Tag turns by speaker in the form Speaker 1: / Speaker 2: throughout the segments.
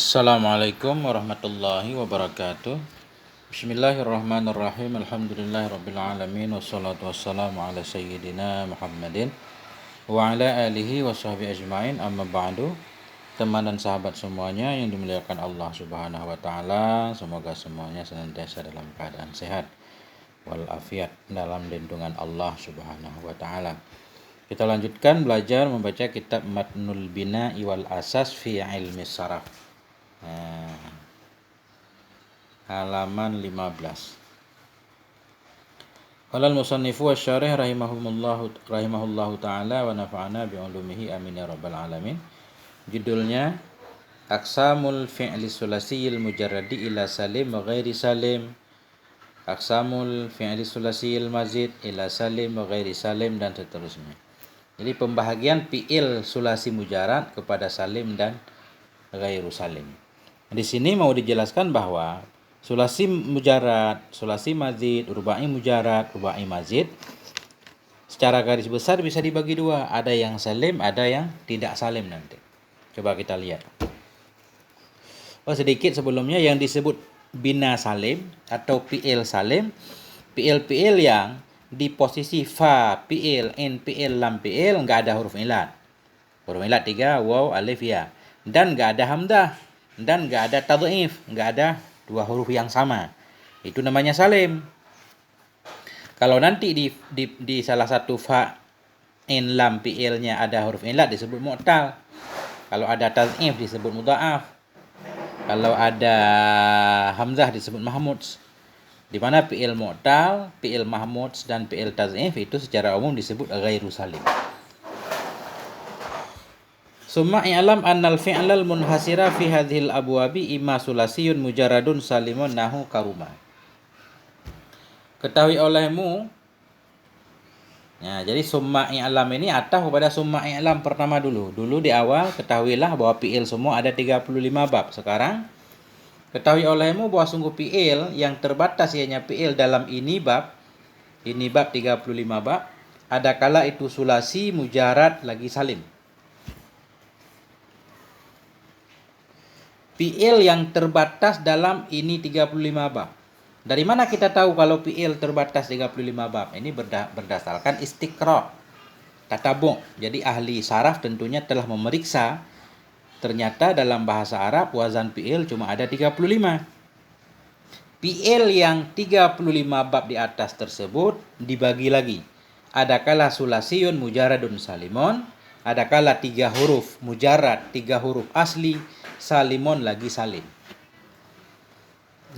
Speaker 1: Assalamualaikum warahmatullahi wabarakatuh. Bismillahirrahmanirrahim. Alhamdulillahirrabbilalamin. Wassalatu wassalamu ala sayyidina Muhammadin wa ala alihi wa sahbihi ajma'in. Amma ba'du. Teman dan sahabat semuanya yang dimuliakan Allah subhanahu wa ta'ala, semoga semuanya senantiasa dalam keadaan sehat walafiat dalam lindungan Allah subhanahu wa ta'ala. Kita lanjutkan belajar membaca kitab Matnul Bina'i wal Asas fi Ilmi Saraf. Halaman 15. Qala al-musannifu wasyarih rahimahullahu ta'ala wa nafa'ana bi'ulumihi amin ya rabbal alamin. Judulnya Aqsamul fi'li sulasiyil mujarradi ila salim wa ghairi salim, Aqsamul fi'li sulasiyil mazid ila salim wa ghairi salim, dan seterusnya. Jadi pembahagian fi'il sulasi mujarrad kepada salim dan ghairu salim. Di sini mau dijelaskan bahwa sulasi mujarrad, sulasi mazid, rubai mujarrad, rubai mazid secara garis besar bisa dibagi dua. Ada yang salim, ada yang tidak salim nanti. Coba kita lihat. Sedikit sebelumnya, yang disebut bina salim atau fi'il salim, fi'il yang di posisi fa, fi'il, in, fi'il, lam, fi'il enggak ada huruf ilat. Huruf ilat 3, waw, alif, ya. Dan enggak ada hamzah, dan enggak ada tadhif, enggak ada dua huruf yang sama. Itu namanya salim. Kalau nanti di salah satu fa, in, lam, fi'ilnya ada huruf ilat disebut mu'tal. Kalau ada tadhif disebut mudha'af. Kalau ada hamzah disebut mahmud. Di mana fi'il mu'tal, fi'il mahmud, dan fi'il tadhif itu secara umum disebut ghairu salim. Summa i'lam annal fi'lal munhasira fi hadhil abwabi imma sulasiyun mujarradun salimun nahu karuma. Ketahui olehmu. Nah, jadi summa i'lam ini ataf kepada summa i'lam pertama dulu. Dulu di awal ketahuilah bahwa fi'il semua ada 35 bab. Sekarang ketahui olehmu bahwa sungguh fi'il yang terbatas hanya fi'il dalam ini bab 35 bab, ada kala itu sulasi mujarrad lagi salim. Fi'il yang terbatas dalam ini 35 bab. Dari mana kita tahu kalau fi'il terbatas 35 bab? Ini berdasarkan istiqra', tatabbu'. Jadi ahli saraf tentunya telah memeriksa, ternyata dalam bahasa Arab wazan fi'il cuma ada 35. Fi'il yang 35 bab di atas tersebut dibagi lagi. Ada kala sulasiyun mujarradun salimun, ada kala 3 huruf mujarrad, 3 huruf asli, salimun lagi salim.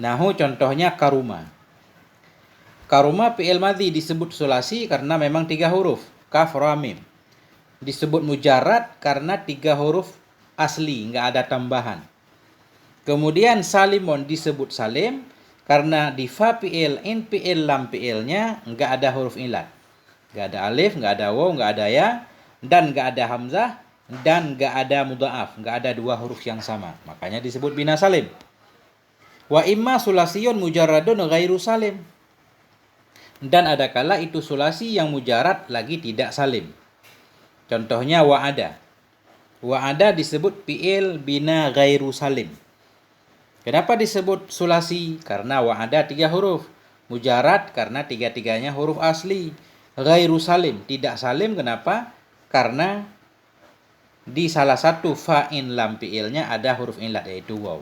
Speaker 1: Nahu contohnya karuma. Karuma fi'il madhi disebut sulasi karena memang 3 huruf, kaf, ra, mim. Disebut mujarrad karena 3 huruf asli, enggak ada tambahan. Kemudian salimun disebut salim karena di fa fi'il, in fi'il, lam fi'ilnya enggak ada huruf ilat. Enggak ada alif, enggak ada waw, enggak ada ya, dan enggak ada hamzah, dan enggak ada mudha'af, enggak ada dua huruf yang sama. Makanya disebut bina salim. Wa imma sulasiyun mujarradun ghairu salim. Dan ada kala itu sulasi yang mujarrad lagi tidak salim. Contohnya wa'ada. Wa'ada disebut fi'il bina ghairu salim. Kenapa disebut sulasi? Karena wa'ada 3 huruf. Mujarrad karena 3-3-nya huruf asli. Ghairu salim, tidak salim. Kenapa? Karena di salah satu fa'in lam fi'ilnya ada huruf ilat, yaitu waw.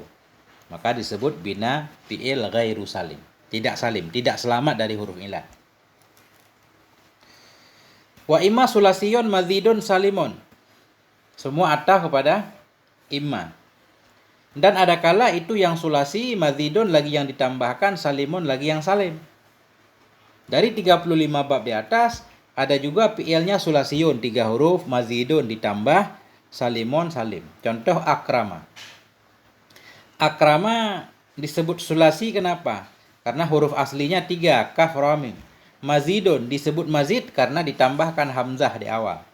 Speaker 1: Maka disebut bina fi'il ghairu salim. Tidak salim, tidak selamat dari huruf ilat. Wa imma sulasiyun mazidun salimun. Semua ataf kepada imma. Dan ada kala itu yang sulasi, mazidun lagi yang ditambahkan, salimun lagi yang salim. Dari 35 bab di atas, ada juga fi'ilnya sulasiyun, 3 huruf, mazidun ditambah, salimun salim. Contoh akrama. Akrama disebut sulasi kenapa? Karena huruf aslinya 3, kaf, ra, mim. Mazidun disebut mazid karena ditambahkan hamzah di awal.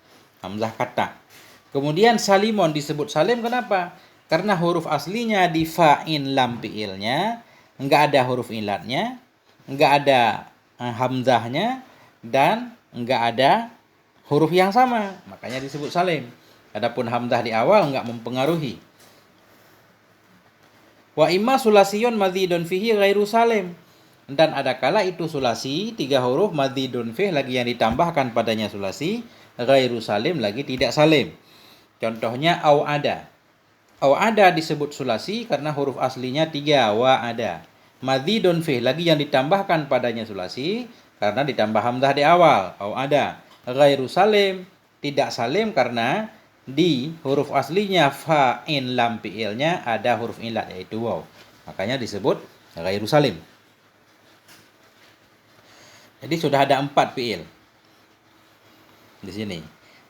Speaker 1: Hamzah kata. Kemudian salimun disebut salim kenapa? Karena huruf aslinya di fa'in lam fi'ilnya enggak ada huruf ilatnya, enggak ada hamzahnya, dan enggak ada huruf yang sama, makanya disebut salim. Adapun hamzah di awal enggak mempengaruhi. Wa imma sulasiyun madzidun fihi ghairu salim. Dan ada kala itu sulasi 3 huruf madzidun fih lagi yang ditambahkan padanya sulasi, ghairu salim lagi tidak salim. Contohnya au ada. Au ada disebut sulasi karena huruf aslinya 3 wa ada. Madzidun fih lagi yang ditambahkan padanya sulasi karena ditambah hamzah di awal, au ada. Ghairu salim tidak salim karena di huruf aslinya fa in lam fi'ilnya ada huruf ilat yaitu waw. Makanya disebut ghairu salim. Jadi sudah ada 4 fi'il di sini.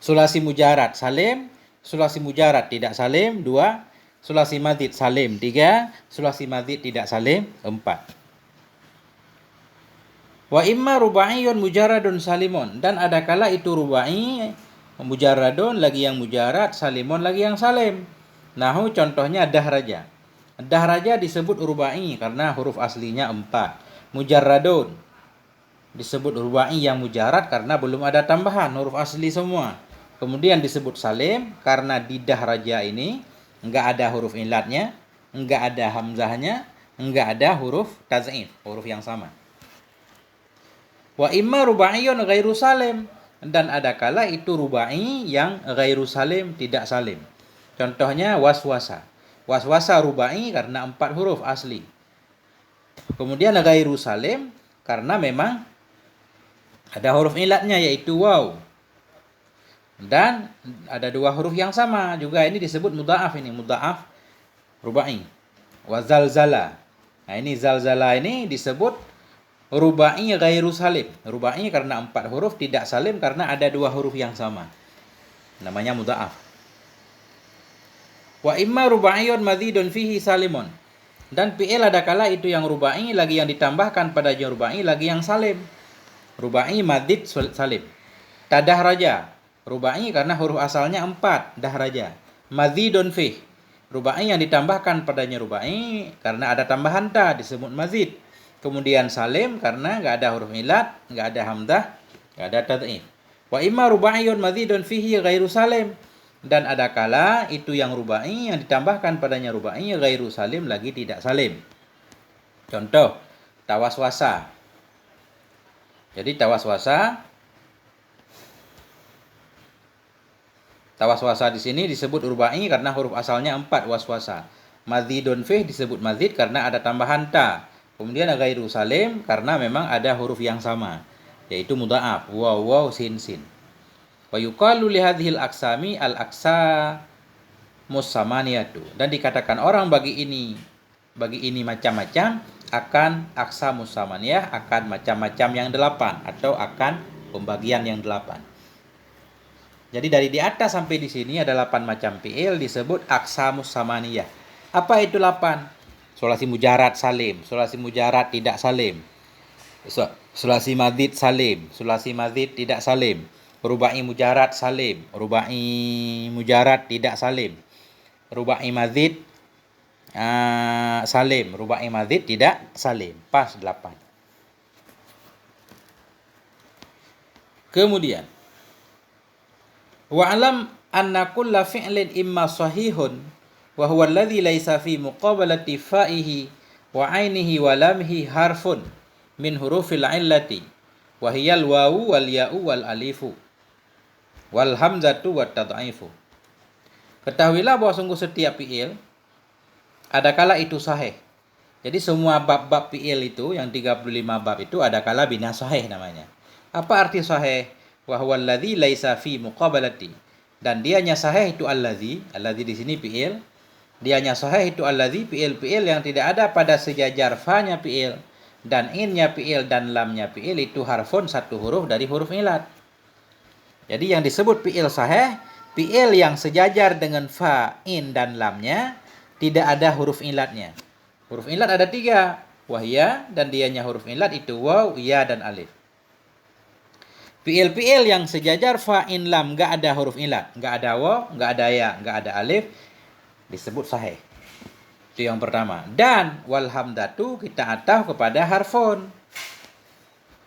Speaker 1: Sulasi mujarad salim, sulasi mujarad tidak salim 2, sulasi madzid salim 3, sulasi madzid tidak salim 4. Wa imma rubaiyun mujaradun salimun, dan ada kala itu rubai mujaradun lagi yang mujarad, salimun lagi yang salim. Nahu contohnya dahraja. Dahraja disebut rubai karena huruf aslinya 4. Mujaradun disebut rubai yang mujarad karena belum ada tambahan, huruf asli semua. Kemudian disebut salim karena di dahraja ini enggak ada huruf ilatnya, enggak ada hamzahnya, enggak ada huruf taz'if, huruf yang sama. Wa imma rubaiyun ghairu salim, dan ada kala itu rubai yang ghairu salim tidak salim. Contohnya waswasa. Waswasa rubai karena 4 huruf asli. Kemudian ghairu salim karena memang ada huruf ilatnya yaitu waw. Dan ada 2 huruf yang sama juga, ini disebut mudha'af, ini mudha'af rubai. Wa zalzala. Nah ini zalzala ini disebut rubai ghairu salim. Rubai karena 4 huruf, tidak salim karena ada 2 huruf yang sama. Namanya mudha'af. Wa imma rubaiyun madzidun fihi salimun. Dan fi'il ada kala itu yang rubai lagi yang ditambahkan pada rubai lagi yang salim. Rubai madzid salim. Tadahraja. Rubai karena huruf asalnya 4, dahraja. Madzidun fih. Rubai yang ditambahkan padanya rubai karena ada tambahan ta disebut madzid. Kemudian salim karena enggak ada huruf ilat, enggak ada hamzah, enggak ada tad'if. Wa imma rubaiyun madzidun fihi ghairu salim. Dan ada kala itu yang rubai yang ditambahkan padanya rubai ghairu salim lagi tidak salim. Contoh tawaswasa. Jadi tawaswasa di sini disebut rubai karena huruf asalnya 4 waswasa. Madzidun fih disebut madzid karena ada tambahan ta. Kemudian ghairu salim karena memang ada huruf yang sama, yaitu mudha'af, waw waw sin sin. Wa yuqalu li hadhil aqsami al aqsa musamaniyatu. Dan dikatakan orang bagi ini macam-macam akan aqsa musamaniyah, akan macam-macam yang 8 atau akan pembagian yang 8. Jadi dari di atas sampai di sini ada 8 macam fi'il disebut aqsa musamaniyah. Apa itu 8? Sulasi mujarad salim, sulasi mujarad tidak salim, sulasi madzid salim, sulasi madzid tidak salim, rubai mujarad salim, rubai mujarad tidak salim, rubai madzid salim, rubai madzid tidak salim. Pas 8. Kemudian wa'lam anna kulla fi'lin imma sahihun wa huwa alladhi laysa fi muqabalati fa'ihi wa 'ainihi wa lamhi harfun min hurufil 'illati wa hiya al-wawu wal ya'u wal alifu wal hamzatu wat tad'ifu. Ketahuilah bahwa sungguh setiap fi'il ada kala itu sahih. Jadi semua bab-bab fi'il itu yang 35 bab itu ada kala bina sahih namanya. Apa arti sahih? Wa huwa alladhi laysa fi muqabalati. Dan dianya sahih itu alladhi di sini fi'il. Dianya sahih itu alladzi fi'il yang tidak ada pada sejajar fa-nya fi'il dan in-nya fi'il dan lam-nya fi'il itu harfun, 1 huruf dari huruf ilat. Jadi yang disebut fi'il sahih, fi'il yang sejajar dengan fa, in dan lamnya tidak ada huruf ilatnya. Huruf ilat ada 3, wahya, dan dianya huruf ilat itu waw, ya dan alif. Fi'il yang sejajar fa, in, lam enggak ada huruf ilat, enggak ada waw, enggak ada ya, enggak ada alif, disebut sahih. Itu yang pertama. Dan wal hamdatu kita ataf kepada harfun.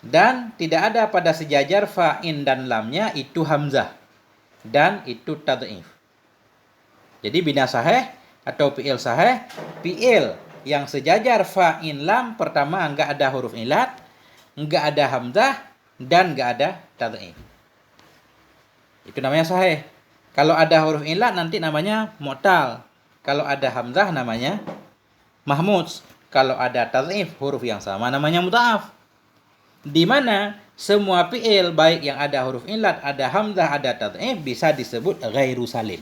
Speaker 1: Dan tidak ada pada sejajar fa, in dan lamnya itu hamzah. Dan itu tad'if. Jadi bina sahih atau fi'il sahih, fi'il yang sejajar fa in lam, pertama enggak ada huruf ilat, enggak ada hamzah, dan enggak ada tad'if. Itu namanya sahih. Kalau ada huruf ilat nanti namanya mu'tal. Kalau ada hamzah namanya mahmud. Kalau ada tad'if huruf yang sama namanya mudha'af. Di mana semua fi'il baik yang ada huruf ilat, ada hamzah, ada tad'if bisa disebut ghairu salim.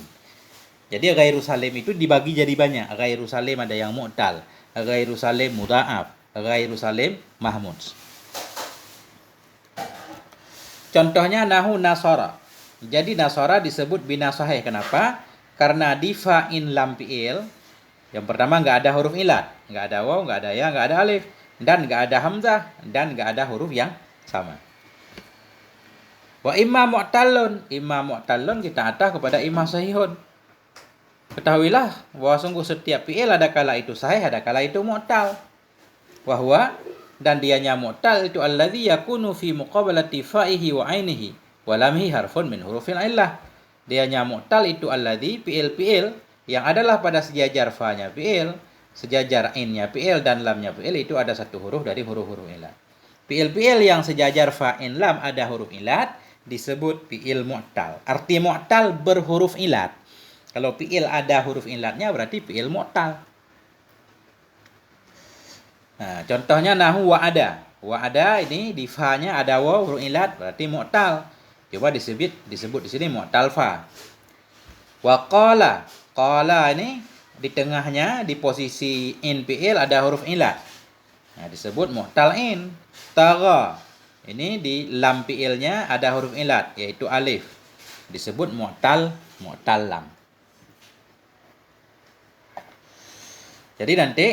Speaker 1: Jadi ghairu salim itu dibagi jadi banyak. Ghairu salim ada yang mu'tal, ghairu salim mudha'af, ghairu salim mahmud. Contohnya nahu nasara. Jadi nasara disebut bina sahih. Kenapa? Karena di fa in lam fi'il yang pertama enggak ada huruf ilat, enggak ada waw, enggak ada ya, enggak ada alif, dan enggak ada hamzah, dan enggak ada huruf yang sama. Wa imma mu'tallun kita atah kepada imma sahihun. Ketahuilah bahwa sungguh setiap fi'il ada kala itu sahih, ada kala itu mu'tal. Wa huwa, dan dianya mu'tal itu alladzi yakunu fi muqabalati fa'ihi wa ainihi wa lamhi harfun min hurufil illah. Dianya mu'tal itu alladzi fi'il yang adalah pada sejajar fa-nya fi'il, sejajar in-nya fi'il dan lamnya fi'il itu ada satu huruf dari huruf-huruf ilat. Fi'il yang sejajar fa in lam ada huruf ilat disebut fi'il mu'tal. Arti mu'tal berhuruf ilat. Kalau fi'il ada huruf ilatnya berarti fi'il mu'tal. Nah, contohnya nahu wa'ada. Wa'ada ini di fa-nya ada waw huruf ilat berarti mu'tal. Coba disebut di sini mu'tal fa. Wa qala. Qala ini di tengahnya di posisi in fi'il ada huruf ilat. Nah, disebut mu'tal in. Tagha. Ini di lam fi'ilnya ada huruf ilat yaitu alif. Disebut mu'tal lam. Jadi nanti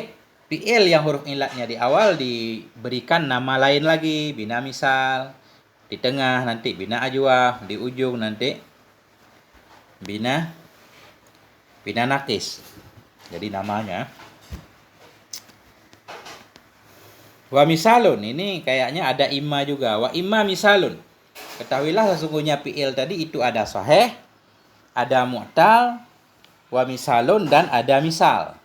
Speaker 1: fi'il yang huruf ilatnya di awal diberikan nama lain lagi, bina misal, di tengah nanti bina ajwaf, di ujung nanti bina nakis. Jadi namanya. Wa misalun, ini kayaknya ada imma juga. Wa imma misalun. Ketahuilah sesungguhnya fi'il tadi itu ada sahih, ada mu'tal, wa misalun dan ada misal.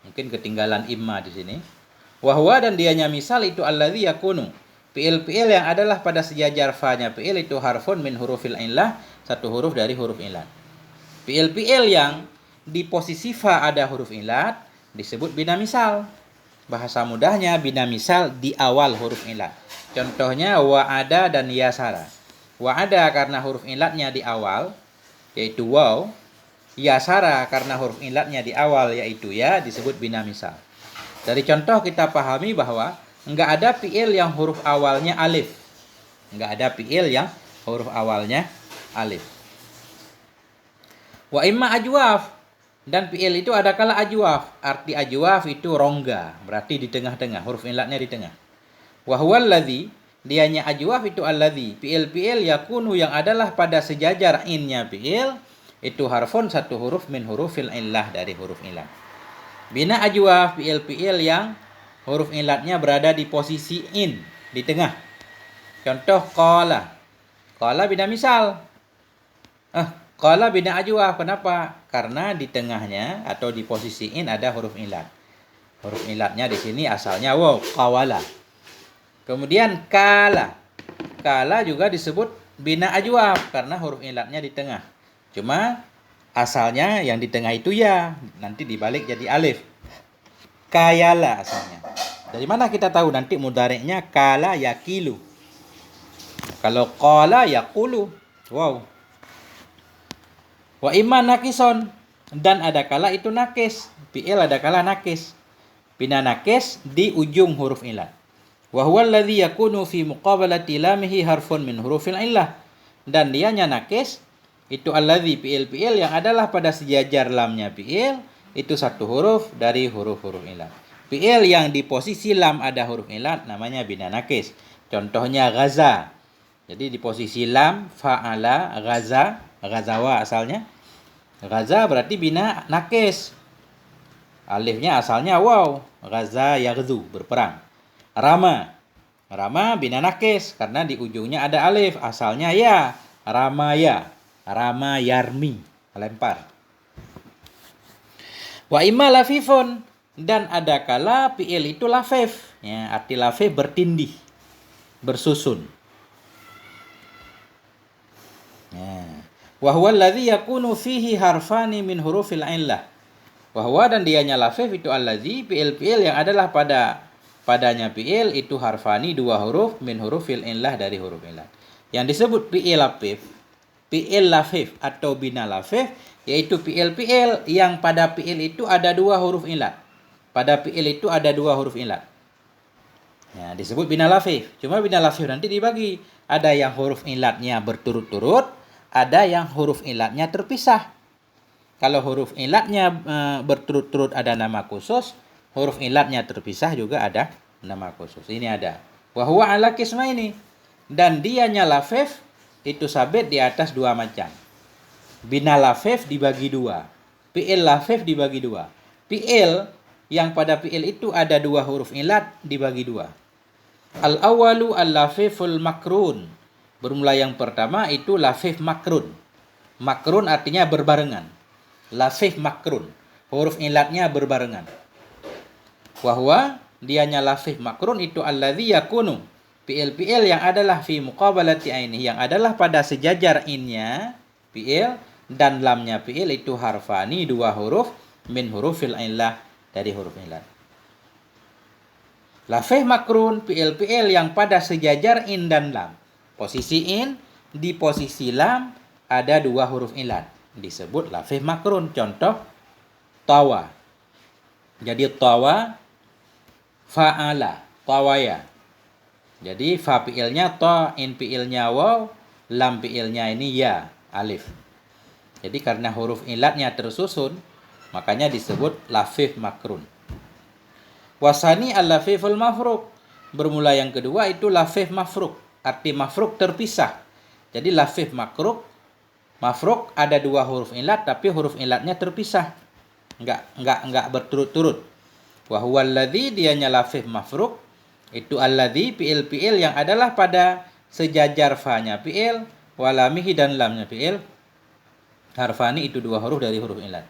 Speaker 1: Mungkin ketinggalan imma di sini. Wa huwa, dan dianya misal itu alladzi yakunu. Fi'il yang adalah pada sejajar fa-nya fi'il itu harfun min hurufil illah, satu huruf dari huruf ilat. Fi'il yang di posisi fa ada huruf ilat disebut bina misal. Bahasa mudahnya bina misal di awal huruf ilat. Contohnya wa'ada dan yasara. Wa'ada karena huruf ilatnya di awal yaitu waw. Yasara karena huruf ilatnya di awal yaitu ya, disebut bina misal. Dari contoh kita pahami bahwa enggak ada fi'il yang huruf awalnya alif. Enggak ada fi'il yang huruf awalnya alif. Wa imma ajwaf, dan fi'il itu ada kala ajwaf. Arti ajwaf itu rongga, berarti di tengah-tengah, huruf ilatnya di tengah. Wa huwa alladzi, dianya ajwaf itu alladzi, fi'il yakunu yang adalah pada sejajar in-nya fi'il itu harfun satu huruf min hurufil illah dari huruf ilat. Bina ajwaf fi'il yang huruf ilatnya berada di posisi in, di tengah. Contoh qala. Qala bina misal. Qala bina ajwaf. Kenapa? Karena di tengahnya atau di posisi in ada huruf ilat. Huruf ilatnya di sini asalnya waw, qawala. Kemudian kala. Kala juga disebut bina ajwaf karena huruf ilatnya di tengah. Cuma asalnya yang di tengah itu ya, nanti dibalik jadi alif. Kayala asalnya. Dari mana kita tahu? Nanti mudhari'nya kala yakilu. Kalau qala yaqulu. Wow. Wa imma nakison, dan ada kala itu nakis. Fi'il ada kala nakis. Bina nakis di ujung huruf ilat. Wa huwa alladzi yakunu fi muqabalati lamihi harfun min hurufil illah. Dan dianya nakis itu alladzi fi'il yang adalah pada sejajar lamnya fi'il itu satu huruf dari huruf-huruf ilat. Fi'il yang di posisi lam ada huruf ilat namanya bina nakis. Contohnya ghaza. Jadi di posisi lam fa'ala ghaza, ghazawa asalnya. Ghaza berarti bina nakis. Alifnya asalnya waw, ghaza yaghzu, berperang. Rama. Rama bina nakis karena di ujungnya ada alif, asalnya ya, ramaya. Rama yarmi, lempar. Wa imma lafifun, Dan ada kala fi'il itu lafif. Ya, arti lafif bertindih, bersusun. Ya. Wa huwa alladhi yakunu fihi harfani min hurufil illah. Wa dan dianya lafif itu alladhi fi'il yang adalah padanya fi'il itu harfani dua huruf min hurufil illah dari huruf illah. Yang disebut fi'il lafif atau bina lafif yaitu fi'il yang pada fi'il itu ada dua huruf illah. Pada fi'il itu ada dua huruf illah. Ya, disebut bina lafif. Cuma bina lafif nanti dibagi. Ada yang huruf illatnya berturut-turut, ada yang huruf illatnya terpisah. Kalau huruf illatnya berturut-turut ada nama khusus, huruf illatnya terpisah juga ada nama khusus. Ini ada. Wa huwa ala qismaini. Dan dianya lafif itu sabit di atas dua macam. Bina lafif dibagi dua. Fi'il lafif dibagi dua. Fi'il yang pada fi'il itu ada dua huruf illat dibagi dua. Al-awalu al-lafiful makrun. Bermula yang pertama itu lafif makrun. Makrun artinya berbarengan. Lafif makrun. Huruf illatnya berbarengan. Wahwa dianya lafif makrun itu alladzi yakunu. Fi'il yang adalah fi muqabalati aini. Yang adalah pada sejajar innya fi'il dan lamnya fi'il itu harfani dua huruf min hurufil illah dari huruf illat. Lafif makrun fi'il yang pada sejajar in dan lam. Posisi in di posisi lam ada dua huruf illat. Disebut lafif makrun. Contoh tawa. Jadi tawa, fa'ala, tawaya. Jadi fa fi'ilnya ta, in fi'ilnya waw, lam fi'ilnya ini ya, alif. Jadi karena huruf illatnya tersusun, makanya disebut lafif makrun. Wasani al-lafiful mafruk. Bermula yang kedua itu lafif mafruk. Arti mafruk terpisah. Jadi lafif mafruk ada dua huruf illat tapi huruf illatnya terpisah. Enggak berturut-turut. Wa huwa alladzi dianya lafif mafruk itu alladzi fi'il yang adalah pada sejajar fa-nya fi'il walamihi dan lamnya fi'il harfani itu dua huruf dari huruf illat.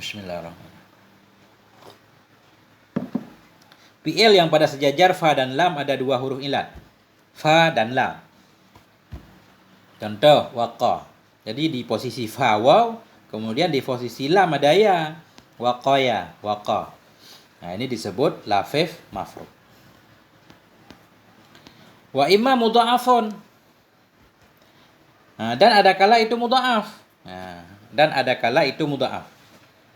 Speaker 1: Bismillahirrahmanirrahim. Fi'il yang pada sejajar fa dan lam ada dua huruf illat. Fa dan lam. Contoh waqa. Jadi di posisi fa waw, kemudian di posisi lam ada ya. Waqaya, waqa. Nah, ini disebut lafif mafruk. Wa imma mudha'afun. Nah, dan ada kala itu mudha'af. Nah, dan ada kala itu mudha'af.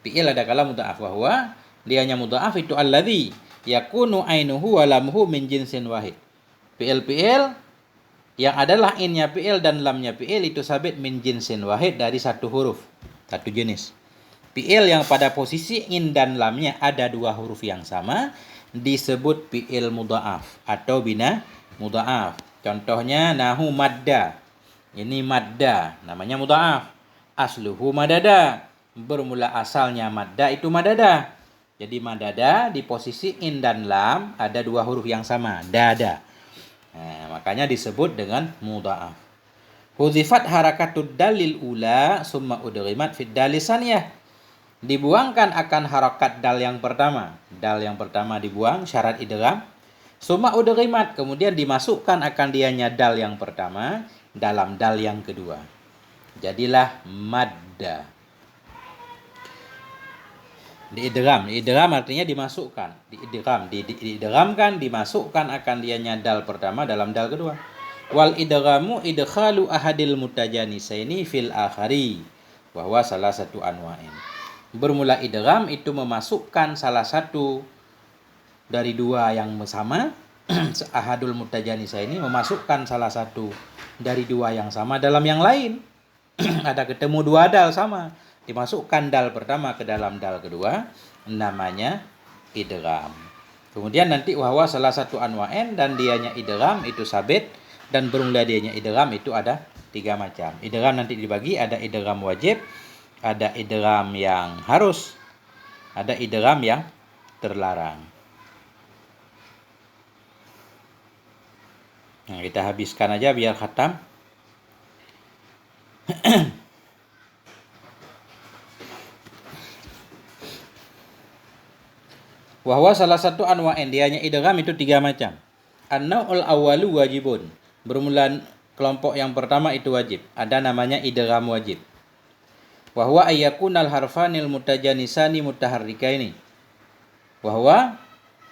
Speaker 1: Fi'il ada kala mudha'af. Wa huwa dianya mudha'af itu alladzi yakunu ainuhu wa lamhu min jinsin wahid. Fi'il yang adalah innya fi'il dan lamnya fi'il itu sabit min jinsin wahid dari satu huruf, satu jenis. Fi'il yang pada posisi in dan lamnya ada dua huruf yang sama disebut fi'il mudha'af atau bina mudha'af. Contohnya nahu madda. Ini madda, namanya mudha'af. Asluhu madada. Bermula asalnya madda itu madada. Jadi madada di posisi in dan lam ada dua huruf yang sama, dada. Nah, makanya disebut dengan mudha'af. Hudzifat harakatud dalil ula summa udghimat fid dalisaniyah. Dibuangkan akan harakat dal yang pertama. Dal yang pertama dibuang, syarat idgham. Summa udghimat, kemudian dimasukkan akan dianya dal yang pertama dalam dal yang kedua. Jadilah madda. Diidgham artinya dimasukkan, diidghamkan, dimasukkan akan dianya dal pertama dalam dal kedua. Wal idghamu idkhalu ahadil mutajanisaini fil akhari, bahwa salah satu anwa'in. Bermula idgham itu memasukkan salah satu dari dua yang sama. Ahadul mutajanisaini memasukkan salah satu dari dua yang sama dalam yang lain. Ada ketemu dua dal sama, dimasukkan dal pertama ke dalam dal kedua, namanya idgham. Kemudian nanti wahwa salah satu anwa'in dan dianya idgham itu sabit dan bermula dianya idgham itu ada tiga macam. Idgham nanti dibagi, ada idgham wajib, ada idgham yang harus, ada idgham yang terlarang. Nah, kita habiskan aja biar khatam. Wahwa salah satu anwa'in, dianya idgham itu 3 macam. An-naw'ul awwalu wajibun. Bermula kelompok yang pertama itu wajib. Ada namanya idgham wajib. Wahwa ayyakunal harfanil mutajanisani mutaharrikaini. Wahwa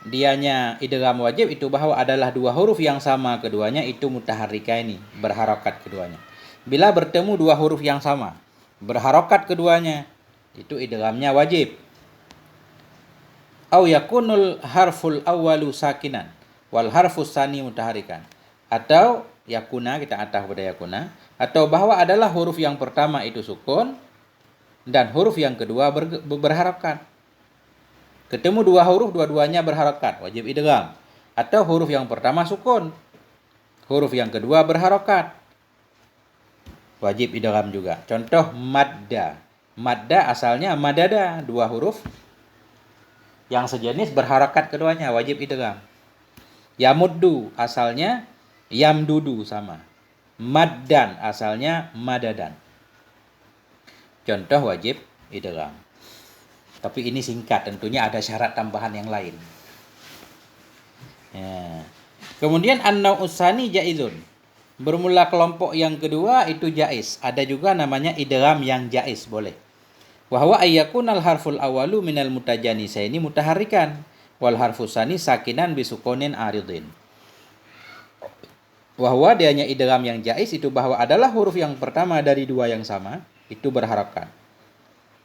Speaker 1: dianya idgham wajib itu bahwa adalah 2 huruf yang sama keduanya itu mutaharrikaini, berharokat keduanya. Bila bertemu 2 huruf yang sama, berharokat keduanya, itu idghamnya wajib. Au yakunul harful awwalu sakinan wal harfus tsani mutaharrikan. Atau yakuna, kita ataf pada yakuna, atau bahwa adalah huruf yang pertama itu sukun dan huruf yang kedua berharokat. Ketemu 2 huruf, dua-duanya berharokat, wajib idgham. Atau huruf yang pertama sukun, huruf yang kedua berharokat, wajib idgham juga. Contoh madda. Madda asalnya madada, 2 huruf yang sejenis berharokat keduanya, wajib idgham. Yamuddu asalnya yamdudu, sama. Maddan asalnya madadan. Contoh wajib idgham. Tapi ini singkat, tentunya ada syarat tambahan yang lain. Ya. Kemudian an-naw'us tsani jaizun. Bermula kelompok yang kedua itu jaiz. Ada juga namanya idgham yang jaiz, boleh. Wahwa ayyakunal harful awalu minal mutajanisaini mutaharrikan wal harfus tsani sakinan bisukunin aridin. Wahwa dianya idgham yang jaiz itu bahwa adalah huruf yang pertama dari 2 yang sama itu berharokat.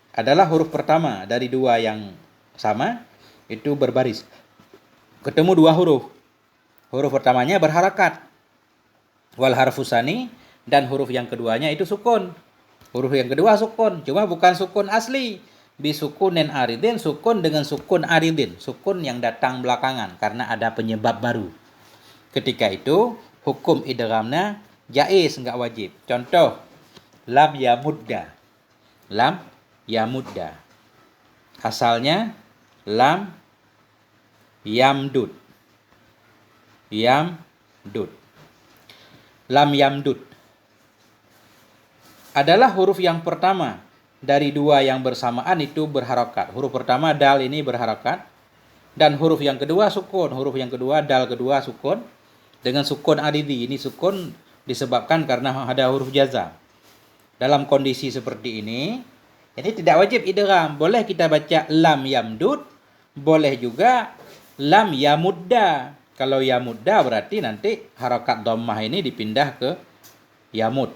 Speaker 1: Adalah huruf pertama dari 2 yang sama itu berbaris. Ketemu 2 huruf. Huruf pertamanya berharokat. Wal harfus tsani, dan huruf yang keduanya itu sukun. Huruf yang kedua sukun, cuma bukan sukun asli. Bisukunin aridin, sukun dengan sukun aridin, sukun yang datang belakangan karena ada penyebab baru. Ketika itu hukum idghamnya jaiz, enggak wajib. Contoh lam yamudda. Lam yamudda. Asalnya lam yamdud. Yamdud. Lam yamdud adalah huruf yang pertama dari 2 yang bersamaan itu berharokat. Huruf pertama dal ini berharokat, dan huruf yang kedua sukun. Huruf yang kedua dal kedua sukun dengan sukun aridi. Ini sukun disebabkan karena ada huruf jazam. Dalam kondisi seperti ini tidak wajib idgham. Boleh kita baca lam yamdud, boleh juga lam yamudda. Kalau yamudda berarti nanti harokat dhammah ini dipindah ke yamud.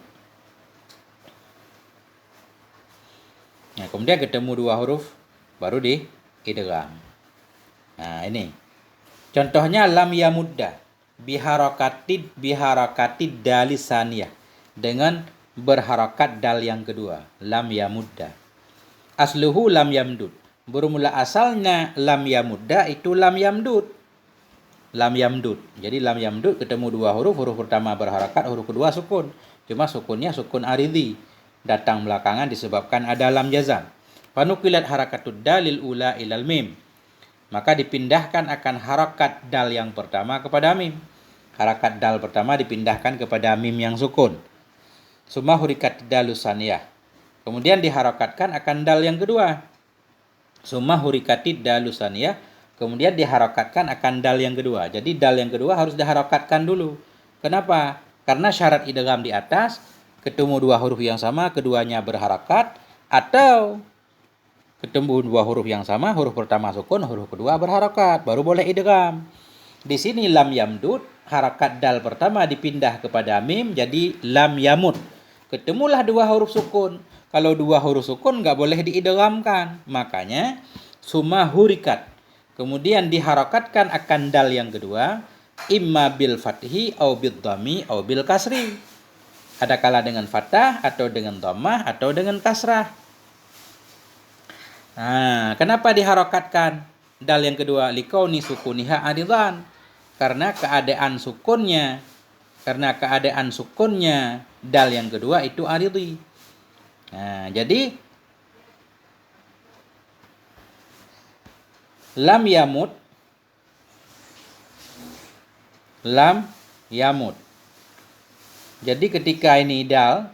Speaker 1: Nah, kemudian ketemu 2 huruf baru di idgham. Nah, ini. Contohnya lam yamudda biharakatid dalisaniyah, dengan berharokat dal yang kedua, lam yamudda. Asluhu lam yamdud. Bermula asalnya lam yamudda itu lam yamdud. Lam yamdud. Jadi lam yamdud ketemu 2 huruf, huruf pertama berharokat, huruf kedua sukun. Cuma sukunnya sukun aridhi, datang belakangan disebabkan ada lam jazam. Fanukilat harakatud dalil ula ilal mim. Maka dipindahkan akan harakat dal yang pertama kepada mim. Harakat dal pertama dipindahkan kepada mim yang sukun. Summa hurikat dalusaniyah. Kemudian diharakatkan akan dal yang kedua. Summa hurikatid dalusaniyah. Kemudian diharakatkan akan dal yang kedua. Jadi dal yang kedua harus diharakatkan dulu. Kenapa? Karena syarat idgham di atas, ketemu 2 huruf yang sama, keduanya berharakat, atau ketemu 2 huruf yang sama, huruf pertama sukun, huruf kedua berharakat, baru boleh idgham. Di sini lam yamdud, harakat dal pertama dipindah kepada mim, jadi lam yamud. Ketemulah 2 huruf sukun. Kalau 2 huruf sukun nggak boleh diidghamkan. Makanya summa hurikat. Kemudian diharakatkan akan dal yang kedua, imma bil fathi au bil dhammi au bil kasri. Ada kala dengan fathah atau dengan dhammah atau dengan kasrah. Nah, kenapa diharakatkan dal yang kedua? Likauni sukuniha aridan. Karena keadaan sukunnya dal yang kedua itu aridhi. Nah, jadi lam yamud. Jadi ketika ini dal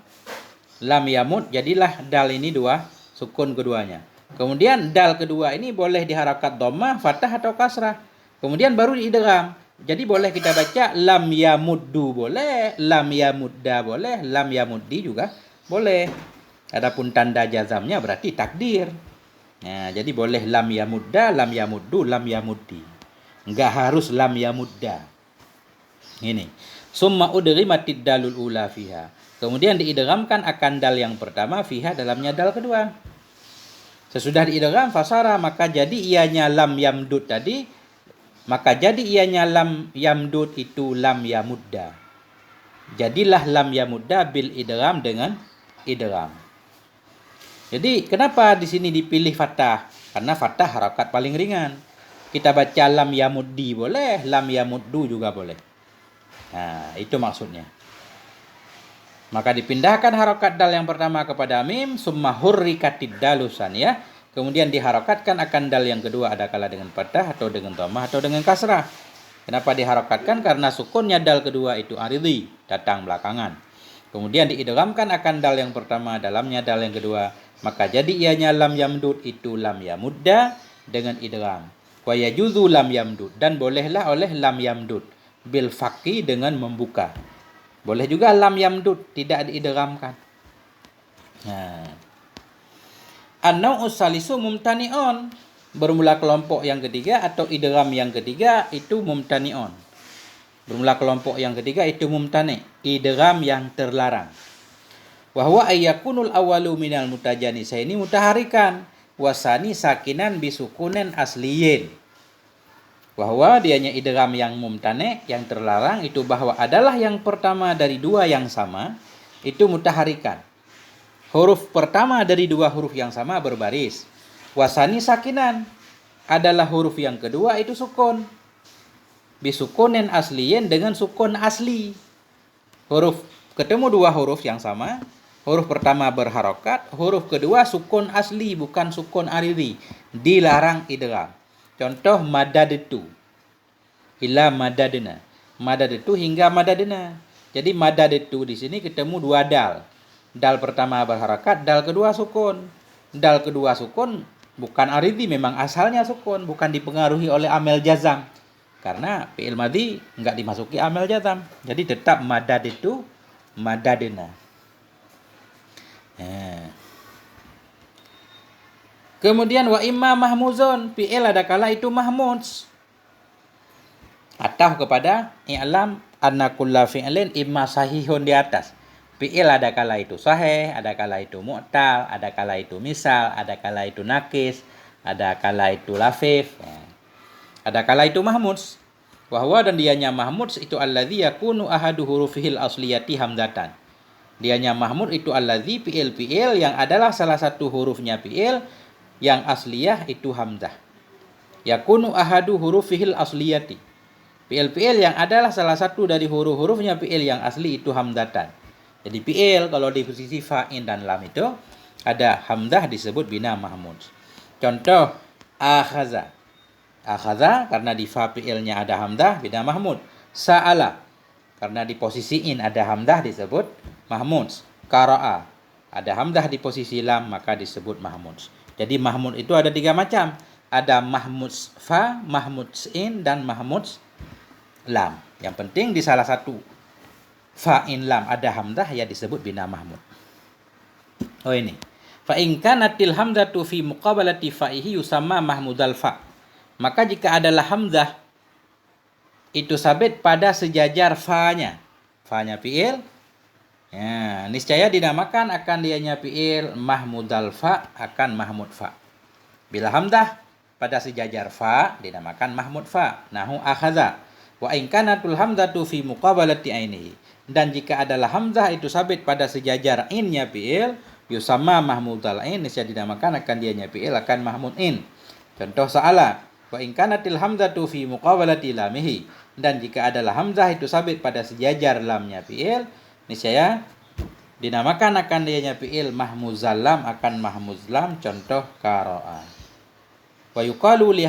Speaker 1: lam yamud, jadilah dal ini 2 sukun keduanya. Kemudian dal kedua ini boleh diharakat dhammah, fathah atau kasrah. Kemudian baru diidgham. Jadi boleh kita baca lam yamuddu boleh, lam yamudda boleh, lam yamuddi juga boleh. Adapun tanda jazamnya berarti takdir. Nah, jadi boleh lam yamudda, lam yamuddu, lam yamuddi. Enggak harus lam yamudda. Ini. Summa udghimatid dalul ula fiha. Kemudian diidghamkan akan dal yang pertama fiha dalamnya dal kedua. Sesudah diidgham fasara maka jadi ianya lam yamdud tadi, maka jadi ianya lam yamdud itu lam yamudda. Jadilah lam yamudda bil idgham dengan idgham. Jadi kenapa di sini dipilih fathah? Karena fathah harakat paling ringan. Kita baca lam yamuddi boleh, lam yamuddu juga boleh. Nah, itu maksudnya. Maka dipindahkan harokat dal yang pertama kepada mim, summa hurrikatid dalusan ya. Kemudian diharokatkan akan dal yang kedua ada kala dengan fathah atau dengan dhammah atau dengan kasrah. Kenapa diharokatkan? Karena sukunnya dal kedua itu aridhi, datang belakangan. Kemudian diidghamkan akan dal yang pertama dalamnya dal yang kedua, maka jadi ianya lam yamdud itu lam yamudda dengan idgham. Wa yajuzu lam yamdud, dan bolehlah oleh lam yamdud bil faqi dengan membuka. Boleh juga lam yamdud tidak diidghamkan. Nah. An-nau'us salisu mumtani'un. Bermula kelompok yang ketiga atau idgham yang ketiga itu mumtani'un. Bermula kelompok yang ketiga itu mumtani', idgham yang terlarang. Wa huwa ayyakunul awwalu minal mutajanisaini mutaharikan wasani sakinan bisukunin asliyin. Bahwa dianya idgham yang mumtane, yang terlarang itu bahwa adalah yang pertama dari dua yang sama, itu mutaharikan. Huruf pertama dari dua huruf yang sama berbaris. Wasani sakinan adalah huruf yang kedua itu sukun. Bisukunin asliyin dengan sukun asli. Huruf ketemu dua huruf yang sama, huruf pertama berharokat, huruf kedua sukun asli bukan sukun aridhi. Dilarang idgham. Contoh madadtu. Ila madadna. Madadtu hingga madadna. Jadi madadtu di sini ketemu dua dal. Dal pertama berharakat, dal kedua sukun. Dal kedua sukun bukan aridhi, memang asalnya sukun, bukan dipengaruhi oleh amel jazam. Karena fi'il madhi enggak dimasuki amel jazam. Jadi tetap madadtu, madadna. Kemudian wa imma mahmuzun, fi'il ada kala itu mahmuz. Atau kepada i'lam anna kulla fi'lin imma sahihun di atas. Fi'il ada kala itu sahih, ada kala itu mu'tal, ada kala itu misal, ada kala itu nakis, ada kala itu lafif, ada kala itu mahmuz. Wahwa dan dianya mahmuz itu alladzi yakunu ahadu hurufihil asliyati hamzatan. Dianya mahmud itu alladzi fi'il yang adalah salah satu hurufnya fi'il yang asliyah itu hamzah. Yakunu ahadu hurufihil asliyati. Fi'il yang adalah salah satu dari huruf-hurufnya fi'il yang asli itu hamzatan. Jadi fi'il kalau di posisi fa'in dan lam itu ada hamzah disebut bina mahmud. Contoh akhaza. Akhaza karena di fa fi'ilnya ada hamzah bina mahmud. Sa'ala karena di posisi in ada hamzah disebut mahmud. Qara'a ada hamzah di posisi lam maka disebut mahmud. Jadi mahmud itu ada tiga macam. Ada mahmud fa, mahmud in dan mahmud lam. Yang penting di salah satu fa in lam ada hamzah ya disebut bina mahmud. Oh ini. Fa in kanatil hamzatu fi muqabalati fa'ihi yusamma mahmudal fa. Maka jika adalah hamzah itu sabit pada sejajar fa-nya. Fa-nya fi'il. Ya, niscaya dinamakan akan dianya fi'il mahmudal fa akan mahmud fa. Bila hamzah pada sejajar fa dinamakan mahmud fa. Nahu akhadha. Wa in kanatul hamzatu fi muqabalati ainihi. Dan jika adalah hamzah itu sabit pada sejajar in-nya fi'il, yusamma mahmudal in, niscaya dinamakan akan dianya fi'il akan mahmud in. Contoh sa'ala. Wa in kanatil hamzatu fi muqabalati lamihi. Dan jika adalah hamzah itu sabit pada sejajar lamnya fi'il, niscaya dinamakan akan dianya fi'il mahmuzal lam akan mahmuz lam. Contoh qara'a. Wa yuqalu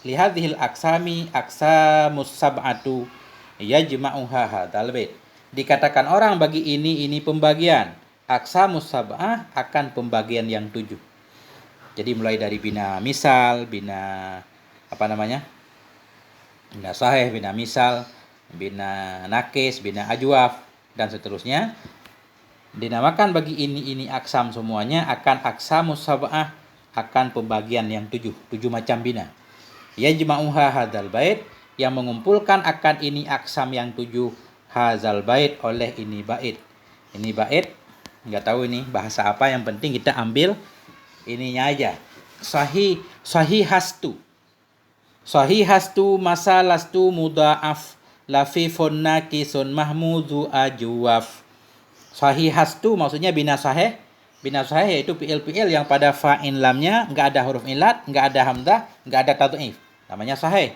Speaker 1: lihadhil aqsami aqsamus sab'atu yajma'uha hadzal bait. Dikatakan orang bagi ini pembagian. Aqsamus sab'ah akan pembagian yang 7. Jadi mulai dari bina misal, bina bina sahih, bina misal, bina nakis, bina ajwaf, dan seterusnya. Dinamakan bagi ini aksam semuanya akan aksamus sab'ah, akan pembagian yang 7 macam bina. Yajma'uha hadzal bait, yang mengumpulkan akan ini aksam yang 7 hadzal bait oleh ini bait. Ini bait enggak tahu ini bahasa apa, yang penting kita ambil ininya aja. Sahihastu masalastu mudha'af lafifun naqisun mahmudu ajwaf. Sahihastu maksudnya bina sahih. Bina sahih yaitu fi'il yang pada fa'in lamnya enggak ada huruf ilat, enggak ada hamzah, enggak ada tad'if. Namanya sahih.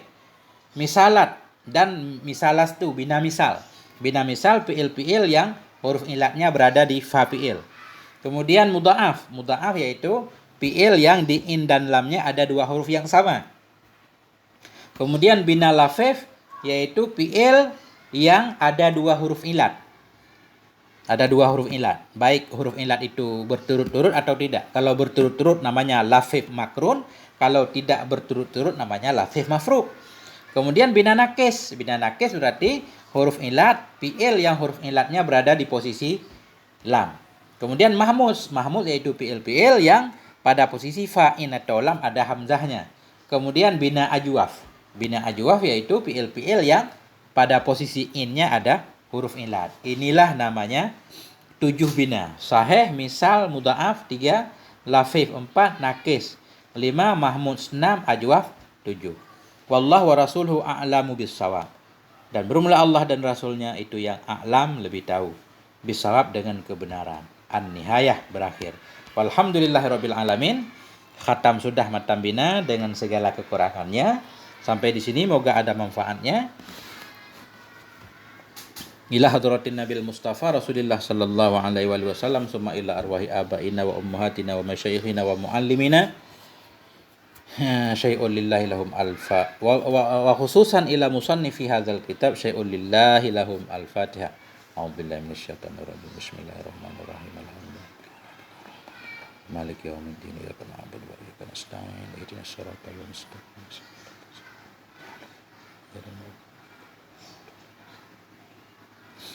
Speaker 1: Misalat dan misalastu bina misal. Bina misal fi'il yang huruf ilatnya berada di fa fi'il. Kemudian mudha'af yaitu fi'il yang di in dan lamnya ada 2 huruf yang sama. Kemudian bina lafif yaitu fi'il yang ada 2 huruf ilat. Ada 2 huruf ilat. Baik huruf ilat itu berturut-turut atau tidak. Kalau berturut-turut namanya lafif makrun. Kalau tidak berturut-turut namanya lafif mafruk. Kemudian bina nakis. Bina nakis berarti huruf ilat, fi'il yang huruf ilatnya berada di posisi lam. Kemudian mahmus yaitu fi'il yang pada posisi fa'in atau lam ada hamzahnya. Kemudian bina ajwaf. Bina ajwaf yaitu fi'il yang pada posisi innya ada huruf ilat. Inilah namanya 7 bina. Sahih, misal, mudha'af 3, lafif 4, nakis 5, mahmud 6, ajwaf 7. Wallahu wa rasuluhu a'lamu bis-shawab. Dan bermula Allah dan Rasulnya itu yang a'lam, lebih tahu, bis-shawab dengan kebenaran. An-nihayah, berakhir. Walhamdulillahirabbil alamin. Khatam sudah matam bina dengan segala kekurangannya. Sampai di sini moga ada manfaatnya. Ila hadratin Nabil Mustafa Rasulullah sallallahu alaihi wasallam, summa ila arwahi abaina wa ummahatina wa masyayikhina wa muallimina. Syai'un lillahi lahum alfa wa khususan ila musannifi hadzal kitab syai'un lillahi lahum al-Fatihah. A'udzubillahi minasyaitonir rajim. Bismillahirrahmanirrahim. Maliki yaumiddin. Iyyaka na'budu wa iyyaka nasta'in. Ihdinas siratal mustaqim.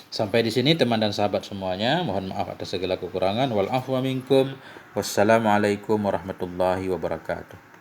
Speaker 1: Sampai di sini teman dan sahabat semuanya, mohon maaf atas segala kekurangan. Wal afwa minkum. Wassalamualaikum warahmatullahi wabarakatuh.